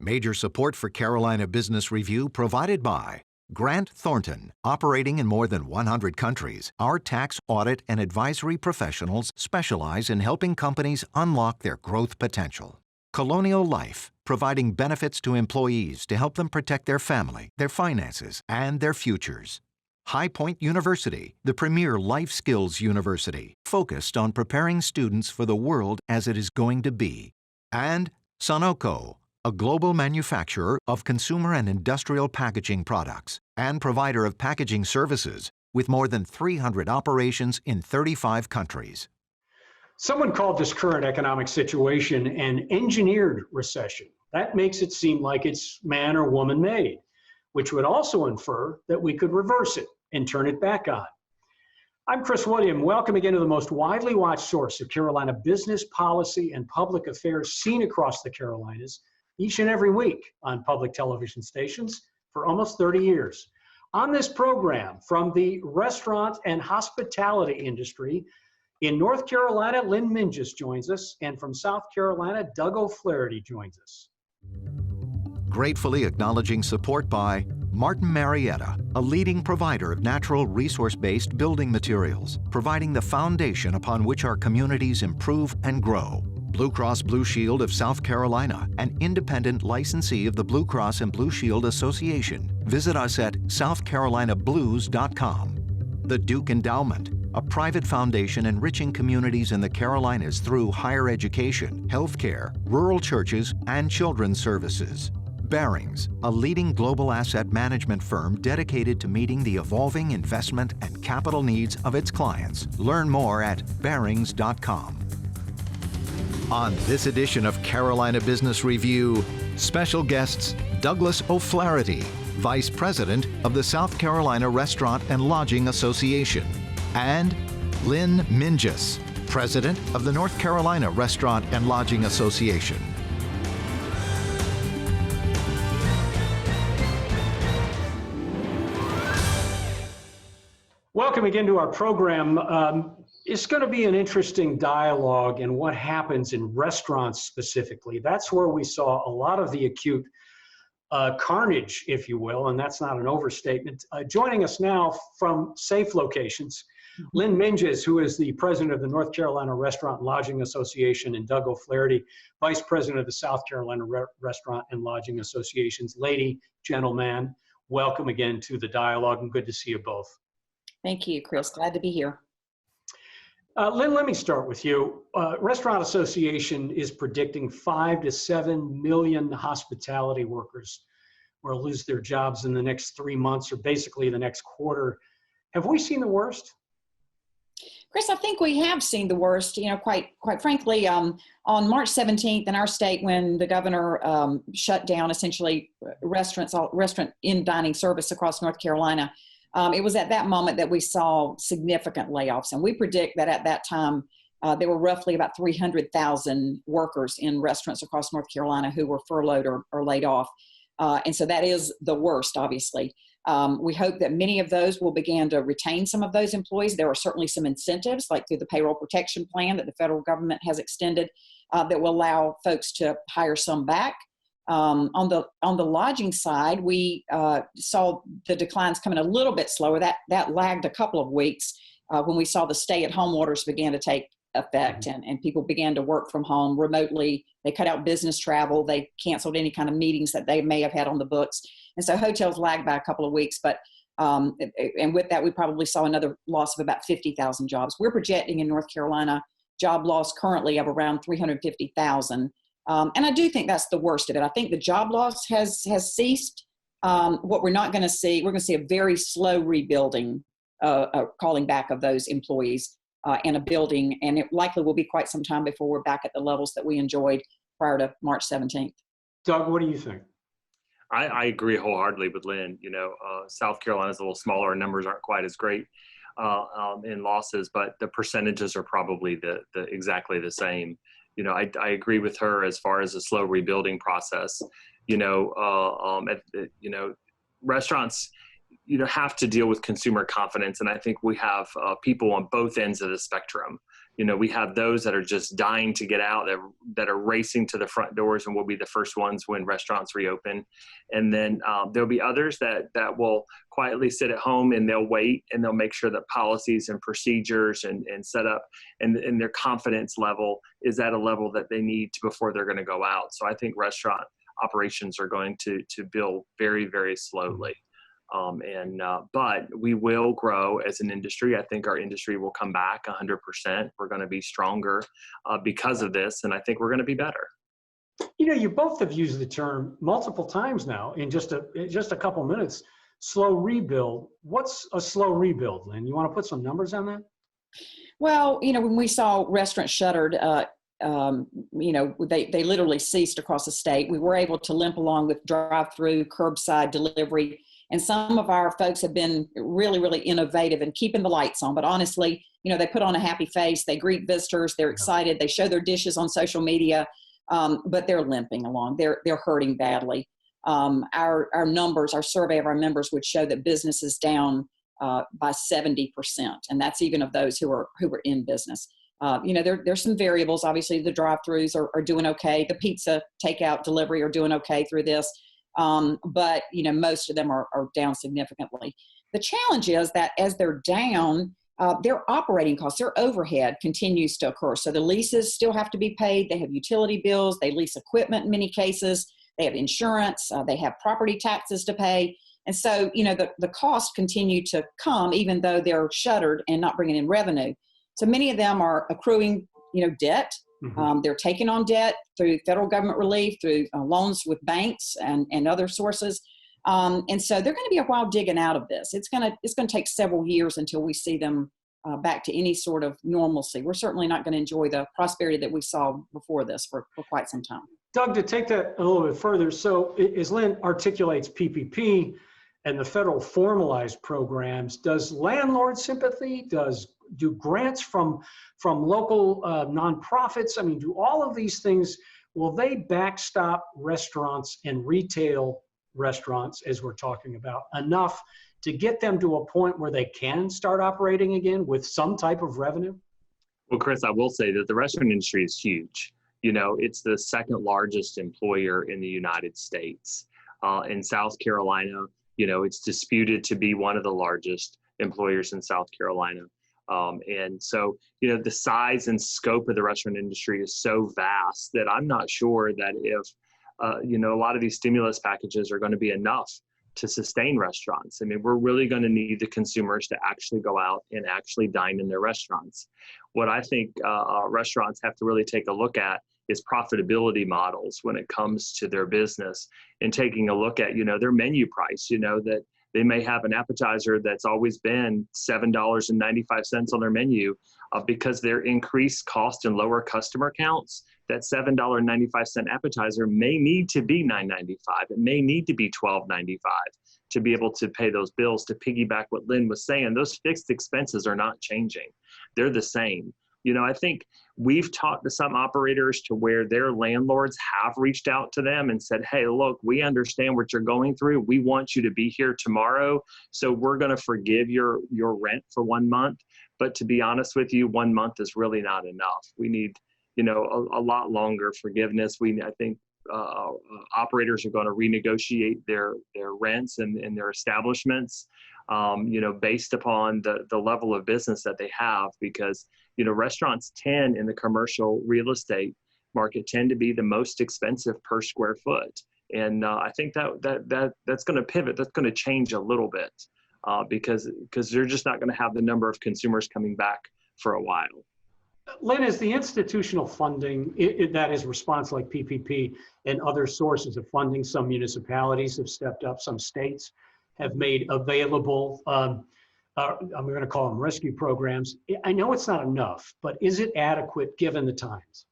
Major support for Carolina Business Review provided by Grant Thornton. Operating in more than 100 countries, our tax, audit, and advisory professionals specialize in helping companies unlock their growth potential. Colonial Life, providing benefits to employees to help them protect their family, their finances, and their futures. High Point University, the premier life skills university, focused on preparing students for the world as it is going to be. And Sonoco, a global manufacturer of consumer and industrial packaging products and provider of packaging services with more than 300 operations in 35 countries. Someone called this current economic situation an engineered recession. That makes it seem like it's man or woman made, which would also infer that we could reverse it and turn it back on. I'm Chris William. Welcome again to the most widely watched source of Carolina business policy and public affairs seen across the Carolinas each and every week on public television stations for almost 30 years. On this program, from the restaurant and hospitality industry in North Carolina, Lynn Minges joins us, and from South Carolina, Doug O'Flaherty joins us. Gratefully acknowledging support by Martin Marietta, a leading provider of natural resource-based building materials, providing the foundation upon which our communities improve and grow. Blue Cross Blue Shield of South Carolina, an independent licensee of the Blue Cross and Blue Shield Association. Visit us at southcarolinablues.com. The Duke Endowment, a private foundation enriching communities in the Carolinas through higher education, healthcare, rural churches, and children's services. Barings, a leading global asset management firm dedicated to meeting the evolving investment and capital needs of its clients. Learn more at barings.com. On this edition of Carolina Business Review, special guests Douglas O'Flaherty, Vice President of the South Carolina Restaurant and Lodging Association, and Lynn Minges, President of the North Carolina Restaurant and Lodging Association. Welcome again to our program. It's going to be an interesting dialogue in what happens in restaurants specifically. That's where we saw a lot of the acute carnage, if you will, and that's not an overstatement. Joining us now from safe locations, Lynn Minges, who is the president of the North Carolina Restaurant and Lodging Association, and Doug O'Flaherty, vice president of the South Carolina Restaurant and Lodging Associations. Lady, gentleman, welcome again to the dialogue, and good to see you both. Thank you, Chris. Glad to be here. Lynn, let me start with you. Restaurant Association is predicting 5 to 7 million hospitality workers will lose their jobs in the next 3 months, or basically the next quarter. Have we seen the worst? Chris, I think we have seen the worst. You know, quite frankly, on March 17th in our state, when the governor shut down essentially restaurant in dining service across North Carolina, it was at that moment that we saw significant layoffs. And we predict that at that time, there were roughly about 300,000 workers in restaurants across North Carolina who were furloughed or laid off. And so that is the worst, obviously. We hope that many of those will begin to retain some of those employees. There are certainly some incentives, like through the payroll protection plan that the federal government has extended, that will allow folks to hire some back. On the lodging side, we saw the declines coming a little bit slower. That lagged a couple of weeks when we saw the stay-at-home orders began to take effect, and people began to work from home remotely. They cut out business travel. They canceled any kind of meetings that they may have had on the books. And so hotels lagged by a couple of weeks, but and with that, we probably saw another loss of about 50,000 jobs. We're projecting in North Carolina job loss currently of around 350,000. And I do think that's the worst of it. I think the job loss has ceased. What we're not going to see, we're going to see a very slow rebuilding, calling back of those employees in a building. And it likely will be quite some time before we're back at the levels that we enjoyed prior to March 17th. Doug, what do you think? I agree wholeheartedly with Lynn. You know, South Carolina's a little smaller and numbers aren't quite as great in losses, but the percentages are probably exactly the same. You know, I agree with her as far as a slow rebuilding process. Restaurants, have to deal with consumer confidence. And I think we have people on both ends of the spectrum. We have those that are just dying to get out, that are racing to the front doors and will be the first ones when restaurants reopen. And then there'll be others that will quietly sit at home and they'll wait and they'll make sure that policies and procedures and set up and their confidence level is at a level that they need before they're going to go out. So I think restaurant operations are going to build very, very slowly. But we will grow as an industry. I think our industry will come back 100%. We're going to be stronger because of this, and I think we're going to be better. You both have used the term multiple times now in just a couple minutes. Slow rebuild. What's a slow rebuild, Lynn? You want to put some numbers on that? Well, when we saw restaurants shuttered, they literally ceased across the state. We were able to limp along with drive-through, curbside delivery. And some of our folks have been really, really innovative in keeping the lights on. But honestly, they put on a happy face. They greet visitors. They're excited. They show their dishes on social media, but they're limping along. They're hurting badly. Our numbers, our survey of our members would show that business is down by 70%. And that's even of those who are in business. There's some variables. Obviously, the drive-thrus are doing okay. The pizza takeout delivery are doing okay through this. But most of them are down significantly. The challenge is that as they're down, their operating costs, their overhead continues to occur. So the leases still have to be paid. They have utility bills. They lease equipment in many cases. They have insurance. They have property taxes to pay. And so, the costs continue to come even though they're shuttered and not bringing in revenue. So many of them are accruing, debt. Mm-hmm. They're taking on debt through federal government relief, through loans with banks and other sources. And so they're going to be a while digging out of this. It's going to take several years until we see them back to any sort of normalcy. We're certainly not going to enjoy the prosperity that we saw before this for quite some time. Doug, to take that a little bit further, so as Lynn articulates PPP and the federal formalized programs, does landlord sympathy, do grants from local nonprofits, do all of these things, will they backstop restaurants and retail restaurants, as we're talking about, enough to get them to a point where they can start operating again with some type of revenue? Well, Chris, I will say that the restaurant industry is huge. It's the second largest employer in the United States. In South Carolina, it's disputed to be one of the largest employers in South Carolina. And so, the size and scope of the restaurant industry is so vast that I'm not sure that if, a lot of these stimulus packages are going to be enough to sustain restaurants. We're really going to need the consumers to actually go out and actually dine in their restaurants. What I think restaurants have to really take a look at is profitability models when it comes to their business, and taking a look at, their menu price, that they may have an appetizer that's always been $7.95 on their menu because their increased cost and lower customer counts. That $7.95 appetizer may need to be $9.95. It may need to be $12.95 to be able to pay those bills. To piggyback what Lynn was saying, those fixed expenses are not changing. They're the same. I think we've talked to some operators to where their landlords have reached out to them and said, hey, look, we understand what you're going through. We want you to be here tomorrow. So we're going to forgive your rent for 1 month. But to be honest with you, 1 month is really not enough. We need, a lot longer forgiveness. I think operators are going to renegotiate their rents and their establishments, based upon the level of business that they have, because, restaurants tend in the commercial real estate market tend to be the most expensive per square foot. And I think that's going to pivot. That's going to change a little bit because they're just not going to have the number of consumers coming back for a while. Lynn, is the institutional funding that is response like PPP and other sources of funding, some municipalities have stepped up, some states have made available, I'm going to call them rescue programs. I know it's not enough, but is it adequate given the times?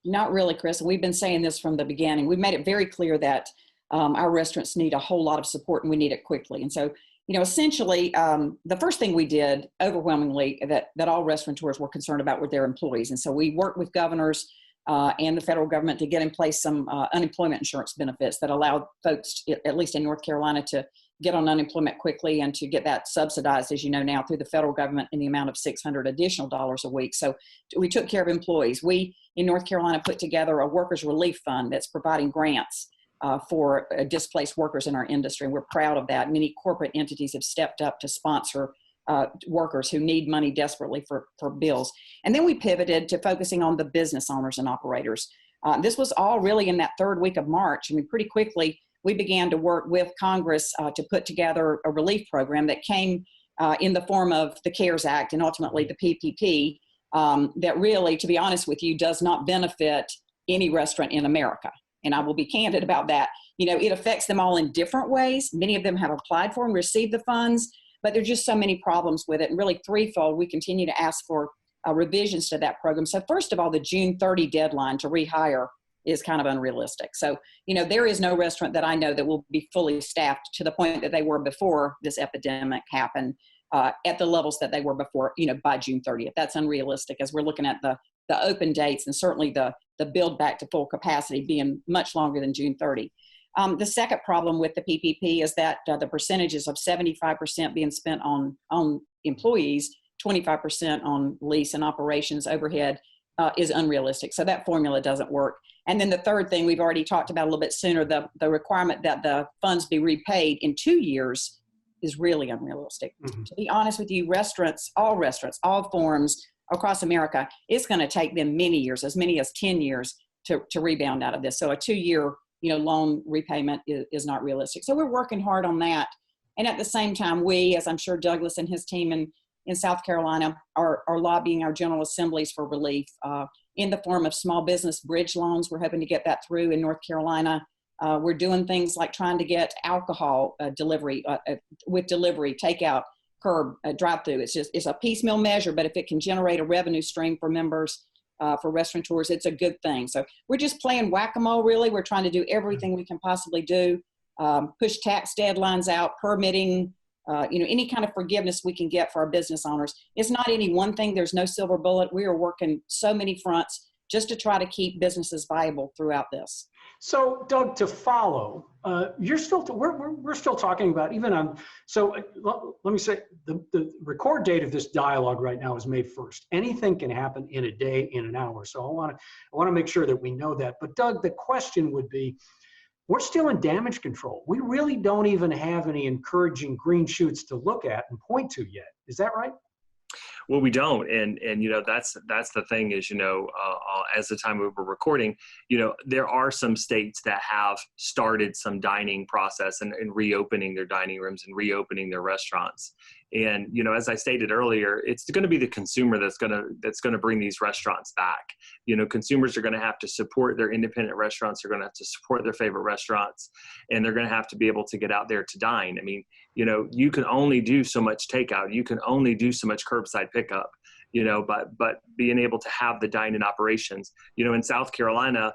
Not really, Chris. We've been saying this from the beginning. We've made it very clear that our restaurants need a whole lot of support and we need it quickly. And so, essentially, the first thing we did overwhelmingly that all restaurateurs were concerned about were their employees. And so we worked with governors and the federal government to get in place some unemployment insurance benefits that allowed folks, at least in North Carolina, to get on unemployment quickly and to get that subsidized, as you know now, through the federal government in the amount of $600 additional a week. So we took care of employees. We in North Carolina put together a workers relief fund that's providing grants for displaced workers in our industry. And we're proud of that. Many corporate entities have stepped up to sponsor workers who need money desperately for bills. And then we pivoted to focusing on the business owners and operators. This was all really in that third week of March. I mean, pretty quickly, we began to work with Congress to put together a relief program that came in the form of the CARES Act and ultimately the PPP that really, to be honest with you, does not benefit any restaurant in America. And I will be candid about that. You know, it affects them all in different ways. Many of them have applied for and received the funds, but there's just so many problems with it. And really threefold, we continue to ask for revisions to that program. So first of all, the June 30 deadline to rehire is kind of unrealistic. So, you know, there is no restaurant that I know that will be fully staffed to the point that they were before this epidemic happened at the levels that they were before, you know, by June 30th. That's unrealistic as we're looking at the open dates and certainly the build back to full capacity being much longer than June 30. The second problem with the PPP is that the percentages of 75% being spent on employees, 25% on lease and operations overhead is unrealistic. So that formula doesn't work. And then the third thing we've already talked about a little bit sooner, the requirement that the funds be repaid in 2 years is really unrealistic. Mm-hmm. To be honest with you, restaurants, all forms across America, it's going to take them many years, as many as 10 years to rebound out of this. So a 2-year, you know, loan repayment is not realistic. So we're working hard on that. And at the same time, we, as I'm sure Douglas and his team in South Carolina, are lobbying our general assemblies for relief in the form of small business bridge loans. We're hoping to get that through in North Carolina. We're doing things like trying to get alcohol delivery with delivery, takeout, curb, drive-through. It's a piecemeal measure, but if it can generate a revenue stream for members, for restaurateurs, it's a good thing. So we're just playing whack-a-mole, really. We're trying to do everything we can possibly do, push tax deadlines out, permitting, you know, any kind of forgiveness we can get for our business owners. It's not any one thing. There's no silver bullet. We are working so many fronts just to try to keep businesses viable throughout this. So, Doug, to follow, we're still talking about even on. So, let me say the record date of this dialogue right now is May 1st. Anything can happen in a day, in an hour. So, I want to make sure that we know that. But, Doug, the question would be, we're still in damage control. We really don't even have any encouraging green shoots to look at and point to yet. Is that right? Well, we don't, and you know that's the thing is, you know, as the time we were recording, you know, there are some states that have started some dining process and reopening their dining rooms and reopening their restaurants. And you know, as I stated earlier, it's going to be the consumer that's going to bring these restaurants back. You know, consumers are going to have to support their independent restaurants. They're going to have to support their favorite restaurants, and they're going to have to be able to get out there to dine. I mean, you know, you can only do so much takeout. You can only do so much curbside pickup. You know, but being able to have the dine-in operations, you know, in South Carolina,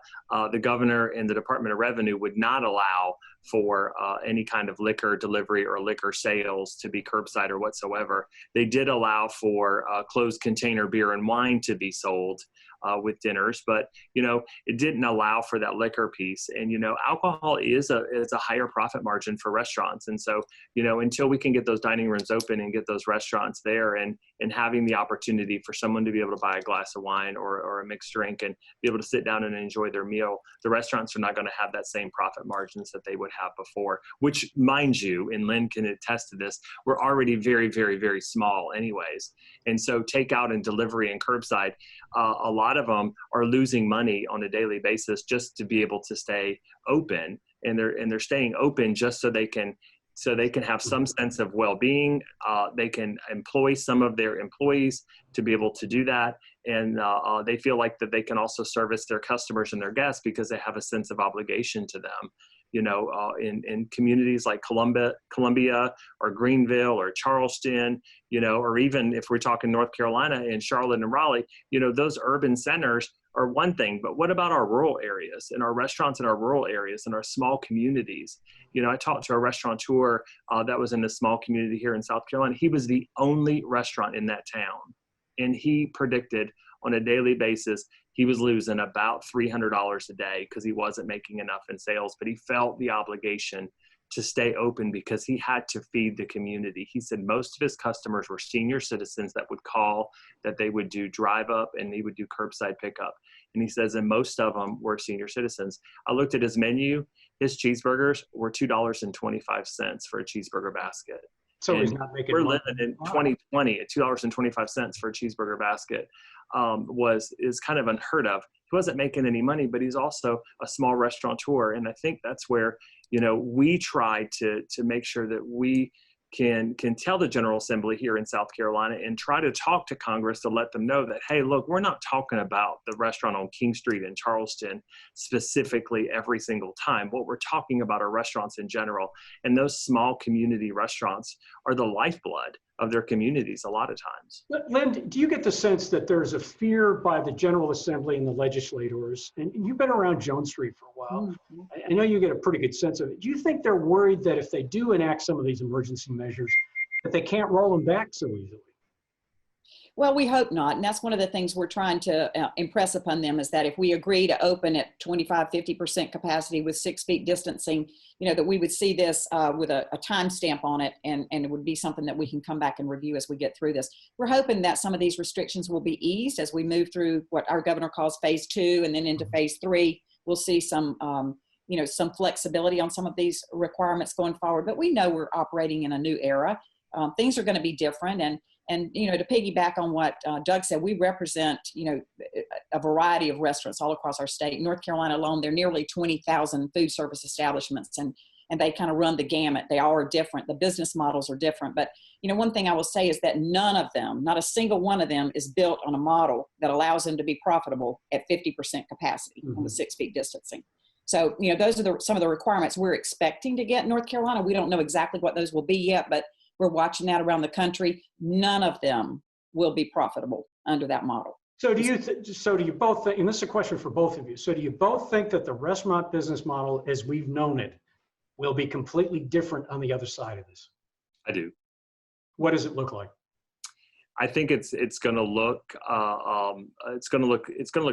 the governor and the Department of Revenue would not allow for any kind of liquor delivery or liquor sales to be curbside or whatsoever. They did allow for closed container beer and wine to be sold with dinners, but you know, it didn't allow for that liquor piece. And you know, alcohol is a higher profit margin for restaurants. And so, you know, until we can get those dining rooms open and get those restaurants there and having the opportunity for someone to be able to buy a glass of wine or a mixed drink and be able to sit down and enjoy their meal, the restaurants are not going to have that same profit margins that they would have before, which, mind you, and Lynn can attest to this, we're already very, very, very small anyways. And so takeout and delivery and curbside, a lot of them are losing money on a daily basis just to be able to stay open, and they're staying open just so they can have some sense of well-being. They can employ some of their employees to be able to do that. And they feel like that they can also service their customers and their guests because they have a sense of obligation to them. You know, in communities like Columbia or Greenville or Charleston, you know, or even if we're talking North Carolina in Charlotte and Raleigh, you know, those urban centers are one thing, but what about our rural areas and our restaurants in our rural areas and our small communities? You know, I talked to a restaurateur that was in a small community here in South Carolina. He was the only restaurant in that town, and he predicted on a daily basis he was losing about $300 a day because he wasn't making enough in sales, but he felt the obligation to stay open because he had to feed the community. He said most of his customers were senior citizens that would call, that they would do drive up, and he would do curbside pickup. And he says, and most of them were senior citizens. I looked at his menu. His cheeseburgers were $2.25 for a cheeseburger basket. So and he's not making we're money. living in 2020 at $2.25 for a cheeseburger basket is kind of unheard of. He wasn't making any money, but he's also a small restaurateur. And I think that's where, we try to make sure that we can tell the General Assembly here in South Carolina and try to talk to Congress to let them know that, hey, look, we're not talking about the restaurant on King Street in Charleston specifically every single time. What we're talking about are restaurants in general. And those small community restaurants are the lifeblood of their communities a lot of times. Lynn, do you get the sense that there's a fear by the General Assembly and the legislators, and you've been around Jones Street for a while, I know you get a pretty good sense of it. Do you think they're worried that if they do enact some of these emergency measures, that they can't roll them back so easily? Well, we hope not. And that's one of the things we're trying to impress upon them, is that if we agree to open at 25, 50% capacity with 6 feet distancing, that we would see this with a timestamp on it, and it would be something that we can come back and review as we get through this. We're hoping that some of these restrictions will be eased as we move through what our governor calls phase 2 and then into phase 3. We'll see some flexibility on some of these requirements going forward, but we know we're operating in a new era. Things are going to be different. And to piggyback on what Doug said, we represent, a variety of restaurants all across our state. In North Carolina alone, there are nearly 20,000 food service establishments, and they kind of run the gamut. They all are different. The business models are different. But, one thing I will say is that none of them, not a single one of them, is built on a model that allows them to be profitable at 50% capacity on the 6 feet distancing. So, those are some of the requirements we're expecting to get in North Carolina. We don't know exactly what those will be yet, but we're watching that around the country. None of them will be profitable under that model. So do you both think, and this is a question for both of you, so do you both think that the restaurant business model as we've known it will be completely different on the other side of this? I do. What does it look like? I think it's going to look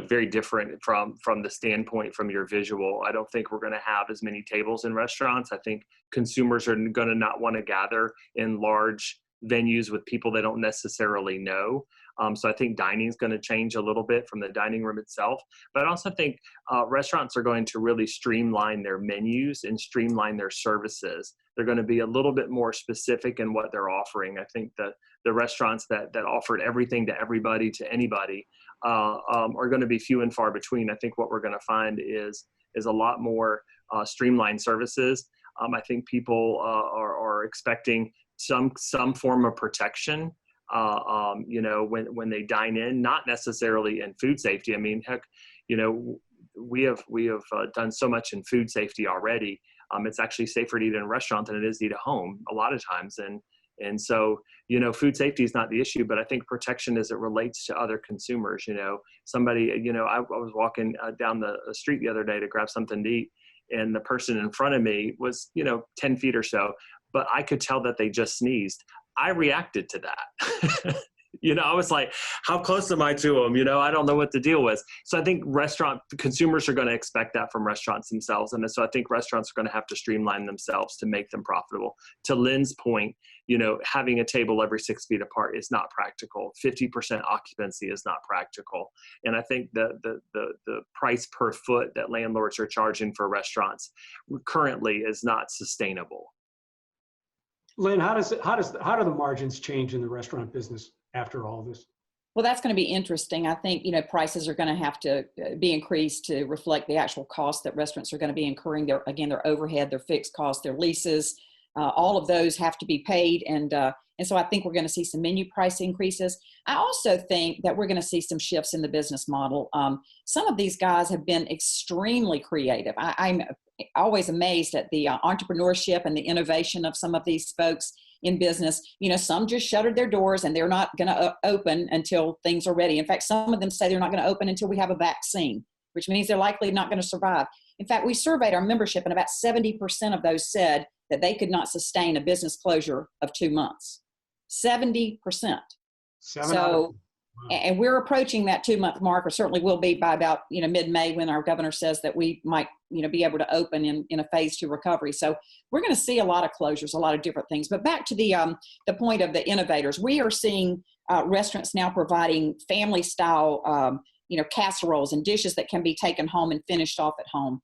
very different from the standpoint from your visual. I don't think we're going to have as many tables in restaurants. I think consumers are going to not want to gather in large venues with people they don't necessarily know. So I think dining is going to change a little bit from the dining room itself. But I also think restaurants are going to really streamline their menus and streamline their services. They're going to be a little bit more specific in what they're offering. I think the restaurants that offered everything to everybody, to anybody, are going to be few and far between. I think what we're going to find is a lot more streamlined services. I think people are expecting some form of protection, when they dine in, not necessarily in food safety. I mean, heck, we have done so much in food safety already. It's actually safer to eat in a restaurant than it is to eat at home a lot of times. And so, food safety is not the issue, but I think protection as it relates to other consumers. Somebody, I was walking down the street the other day to grab something to eat, and the person in front of me was, 10 feet or so, but I could tell that they just sneezed. I reacted to that. I was like, how close am I to them? I don't know what the deal was. So I think restaurant consumers are going to expect that from restaurants themselves. And so I think restaurants are going to have to streamline themselves to make them profitable. To Lynn's point, having a table every 6 feet apart is not practical. 50% occupancy is not practical. And I think the price per foot that landlords are charging for restaurants currently is not sustainable. Lynn, how do the margins change in the restaurant business after all this? Well, that's going to be interesting. I think, prices are going to have to be increased to reflect the actual costs that restaurants are going to be incurring. Their overhead, their fixed costs, their leases, all of those have to be paid. And so I think we're going to see some menu price increases. I also think that we're going to see some shifts in the business model. Some of these guys have been extremely creative. I'm always amazed at the entrepreneurship and the innovation of some of these folks in business. Some just shuttered their doors and they're not going to open until things are ready. In fact, some of them say they're not going to open until we have a vaccine, which means they're likely not going to survive. In fact, we surveyed our membership and about 70% of those said that they could not sustain a business closure of 2 months. 70%. So And we're approaching that 2-month mark, or certainly will be by about, mid-May, when our governor says that we might, be able to open in a phase 2 recovery. So we're going to see a lot of closures, a lot of different things. But back to the point of the innovators, we are seeing restaurants now providing family style, casseroles and dishes that can be taken home and finished off at home.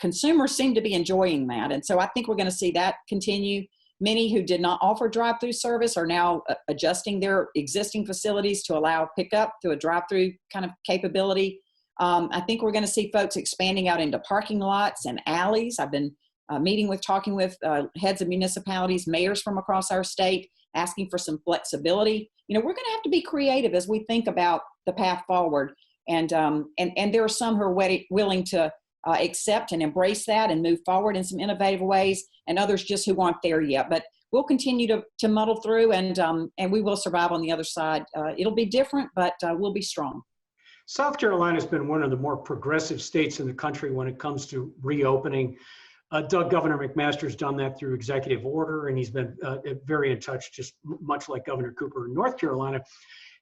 Consumers seem to be enjoying that. And so I think we're going to see that continue. Many who did not offer drive-through service are now adjusting their existing facilities to allow pickup through a drive-through kind of capability. I think we're going to see folks expanding out into parking lots and alleys. I've been talking with heads of municipalities, mayors from across our state, asking for some flexibility. We're going to have to be creative as we think about the path forward. And there are some who are willing to accept and embrace that and move forward in some innovative ways, and others just who aren't there yet. But we'll continue to muddle through, and we will survive on the other side. It'll be different, but we'll be strong. South Carolina has been one of the more progressive states in the country when it comes to reopening. Governor McMaster's done that through executive order, and he's been very in touch, just much like Governor Cooper in North Carolina.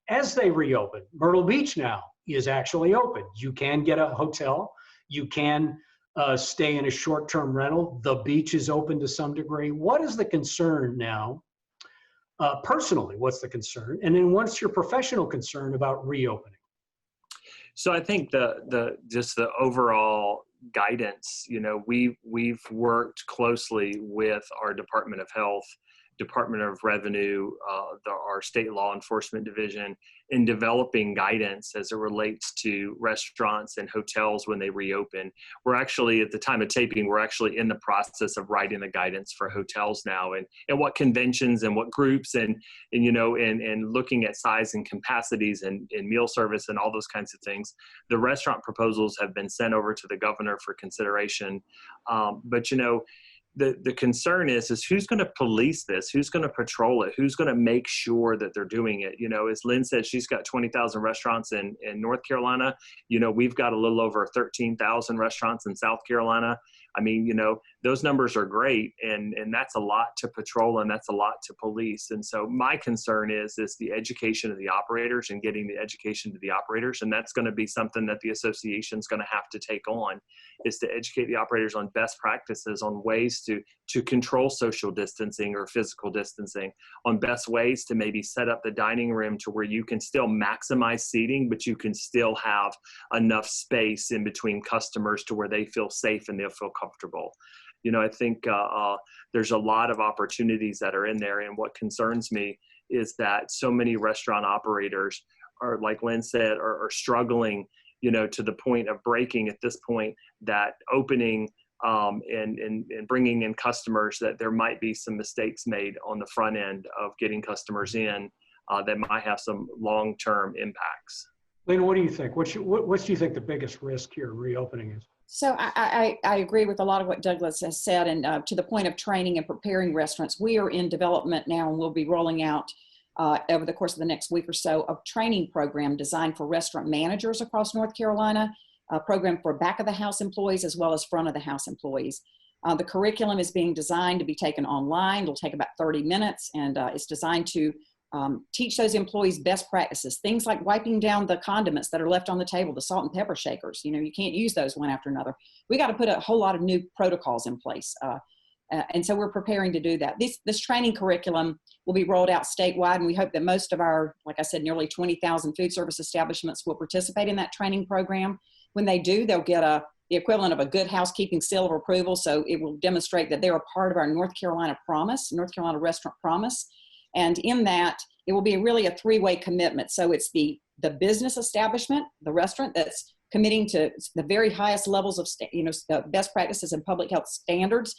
As they reopen, Myrtle Beach now is actually open. You can get a hotel. You can stay in a short-term rental. The beach is open to some degree. What is the concern now? Personally, what's the concern? And then what's your professional concern about reopening? So I think just the overall guidance, we've worked closely with our Department of Health, Department of Revenue, our state law enforcement division, in developing guidance as it relates to restaurants and hotels when they reopen. We're actually, at the time of taping, we're actually in the process of writing the guidance for hotels now, and what conventions and what groups and looking at size and capacities and meal service and all those kinds of things. The restaurant proposals have been sent over to the governor for consideration. But the concern is who's going to police this? Who's going to patrol it? Who's going to make sure that they're doing it? As Lynn said, she's got 20,000 restaurants in North Carolina. We've got a little over 13,000 restaurants in South Carolina. I mean, those numbers are great, and that's a lot to patrol, and that's a lot to police. And so my concern is the education of the operators and getting the education to the operators. And that's going to be something that the association's going to have to take on, is to educate the operators on best practices, on ways to control social distancing or physical distancing, on best ways to maybe set up the dining room to where you can still maximize seating, but you can still have enough space in between customers to where they feel safe and they'll feel comfortable. I think there's a lot of opportunities that are in there. And what concerns me is that so many restaurant operators are, like Lynn said, are struggling, to the point of breaking at this point, that opening and bringing in customers, that there might be some mistakes made on the front end of getting customers in that might have some long-term impacts. Lynn, what do you think? What do you think the biggest risk here reopening is? So I agree with a lot of what Douglas has said, and to the point of training and preparing restaurants, we are in development now, and we'll be rolling out over the course of the next week or so a training program designed for restaurant managers across North Carolina, a program for back of the house employees as well as front of the house employees. The curriculum is being designed to be taken online. It'll take about 30 minutes, and it's designed to teach those employees best practices, things like wiping down the condiments that are left on the table, the salt and pepper shakers. You can't use those one after another. We got to put a whole lot of new protocols in place. And so we're preparing to do that. This training curriculum will be rolled out statewide, and we hope that most of our, like I said, nearly 20,000 food service establishments will participate in that training program. When they do, they'll get the equivalent of a good housekeeping seal of approval. So it will demonstrate that they're a part of our North Carolina promise, North Carolina restaurant promise. And in that, it will be really a three-way commitment. So it's the business establishment, the restaurant, that's committing to the very highest levels of best practices and public health standards.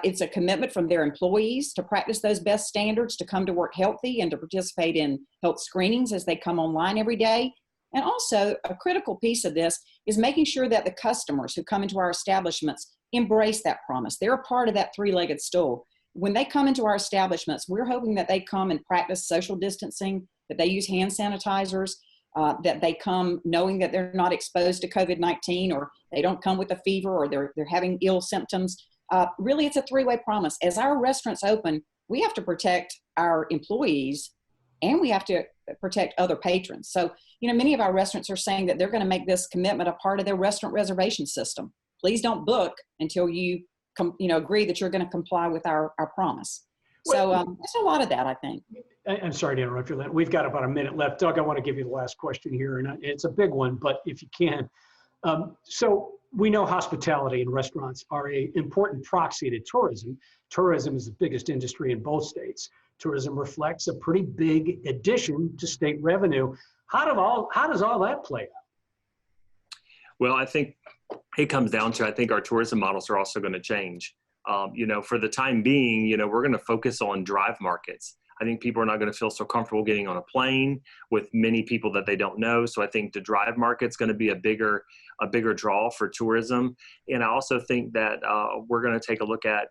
It's a commitment from their employees to practice those best standards, to come to work healthy, and to participate in health screenings as they come online every day. And also, a critical piece of this is making sure that the customers who come into our establishments embrace that promise. They're a part of that three-legged stool. When they come into our establishments, we're hoping that they come and practice social distancing, that they use hand sanitizers, that they come knowing that they're not exposed to COVID-19, or they don't come with a fever, or they're having ill symptoms. Really, it's a three-way promise. As our restaurants open, we have to protect our employees, and we have to protect other patrons. So, many of our restaurants are saying that they're going to make this commitment a part of their restaurant reservation system. Please don't book until you agree that you're going to comply with our promise. So there's a lot of that, I think. I'm sorry to interrupt you, Lynn. We've got about a minute left. Doug, I want to give you the last question here, and it's a big one, but if you can. So we know hospitality and restaurants are an important proxy to tourism. Tourism is the biggest industry in both states. Tourism reflects a pretty big addition to state revenue. How does all that play out? Well, I think it comes down to, I think our tourism models are also going to change. For the time being, we're going to focus on drive markets. I think people are not going to feel so comfortable getting on a plane with many people that they don't know. So I think the drive market's going to be a bigger draw for tourism. And I also think that we're going to take a look at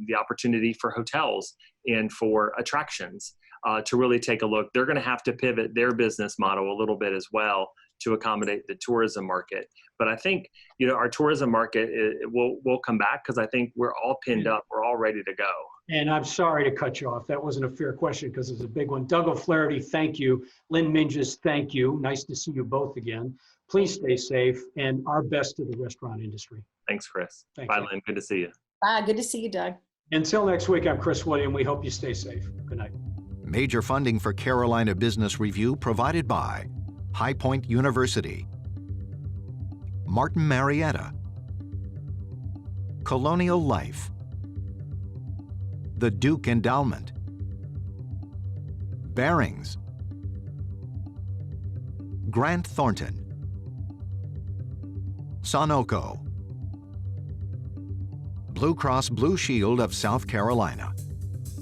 the opportunity for hotels and for attractions to really take a look. They're going to have to pivot their business model a little bit as well to accommodate the tourism market. But I think, our tourism market will come back because I think we're all pinned up. We're all ready to go. And I'm sorry to cut you off. That wasn't a fair question because it's a big one. Doug O'Flaherty, thank you. Lynn Minges, thank you. Nice to see you both again. Please stay safe, and our best to the restaurant industry. Thanks, Chris. Thank Bye, you. Lynn. Good to see you. Bye. Good to see you, Doug. Until next week, I'm Chris William. We hope you stay safe. Good night. Major funding for Carolina Business Review provided by High Point University, Martin Marietta, Colonial Life, the Duke Endowment, Barings, Grant Thornton, Sunoco, Blue Cross Blue Shield of South Carolina,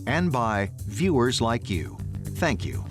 and by viewers like you. Thank you.